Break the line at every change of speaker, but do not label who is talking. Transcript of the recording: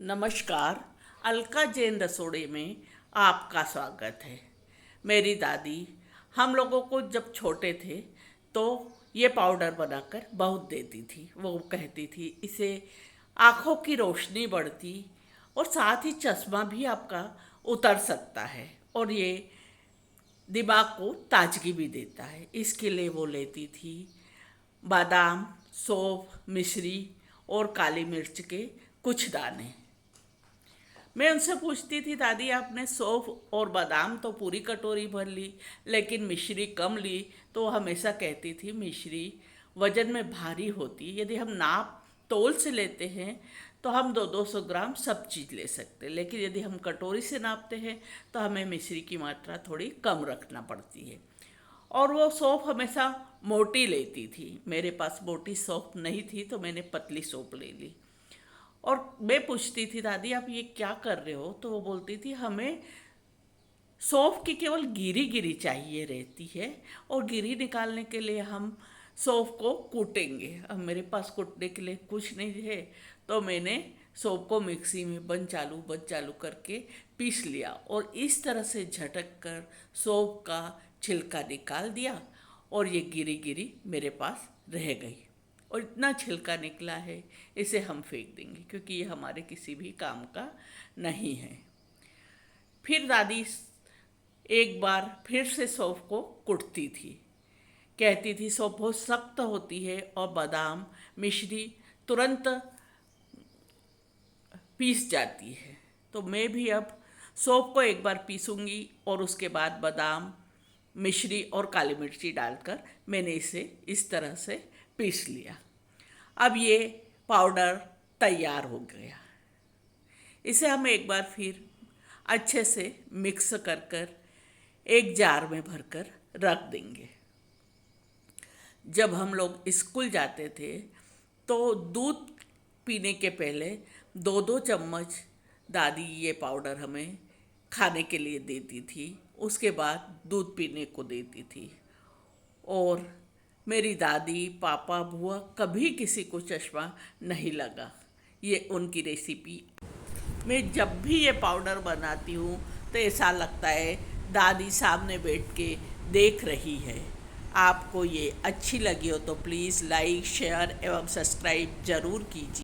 नमस्कार। अलका जैन रसोड़ी में आपका स्वागत है। मेरी दादी हम लोगों को जब छोटे थे तो ये पाउडर बनाकर बहुत देती थी। वो कहती थी इससे आँखों की रोशनी बढ़ती और साथ ही चश्मा भी आपका उतर सकता है और ये दिमाग को ताजगी भी देता है। इसके लिए वो लेती थी बादाम, सौंफ, मिश्री और काली मिर्च के कुछ दाने। मैं उनसे पूछती थी, दादी आपने सौंफ और बादाम तो पूरी कटोरी भर ली लेकिन मिश्री कम ली। तो वो हमेशा कहती थी मिश्री वजन में भारी होती है, यदि हम नाप तोल से लेते हैं तो हम 200 ग्राम सब चीज़ ले सकते हैं, लेकिन यदि हम कटोरी से नापते हैं तो हमें मिश्री की मात्रा थोड़ी कम रखना पड़ती है। और वो सौंफ हमेशा मोटी लेती थी। मेरे पास मोटी सौंफ नहीं थी तो मैंने पतली सौंफ ले ली। और मैं पूछती थी, दादी आप ये क्या कर रहे हो? तो वो बोलती थी हमें सौंफ की केवल गिरी गिरी चाहिए रहती है और गिरी निकालने के लिए हम सौंफ को कूटेंगे। अब मेरे पास कूटने के लिए कुछ नहीं है तो मैंने सौंफ को मिक्सी में बंद चालू करके पीस लिया और इस तरह से झटक कर सौंफ का छिलका निकाल दिया और ये गिरी गिरी मेरे पास रह गई। और इतना छिलका निकला है, इसे हम फेंक देंगे क्योंकि ये हमारे किसी भी काम का नहीं है। फिर दादी एक बार फिर से सौंफ को कुटती थी। कहती थी सौंफ बहुत सख्त होती है और बादाम मिश्री तुरंत पीस जाती है। तो मैं भी अब सौंफ को एक बार पीसूंगी और उसके बाद बादाम मिश्री और काली मिर्ची डालकर मैंने इसे इस तरह से पीस लिया। अब ये पाउडर तैयार हो गया। इसे हम एक बार फिर अच्छे से मिक्स कर कर एक जार में भरकर रख देंगे। जब हम लोग स्कूल जाते थे तो दूध पीने के पहले 2-2 चम्मच दादी ये पाउडर हमें खाने के लिए देती थी, उसके बाद दूध पीने को देती थी। और मेरी दादी पापा बुआ कभी किसी को चश्मा नहीं लगा। ये उनकी रेसिपी। मैं जब भी ये पाउडर बनाती हूँ तो ऐसा लगता है दादी सामने बैठ के देख रही है। आपको ये अच्छी लगी हो तो प्लीज़ लाइक शेयर एवं सब्सक्राइब ज़रूर कीजिए।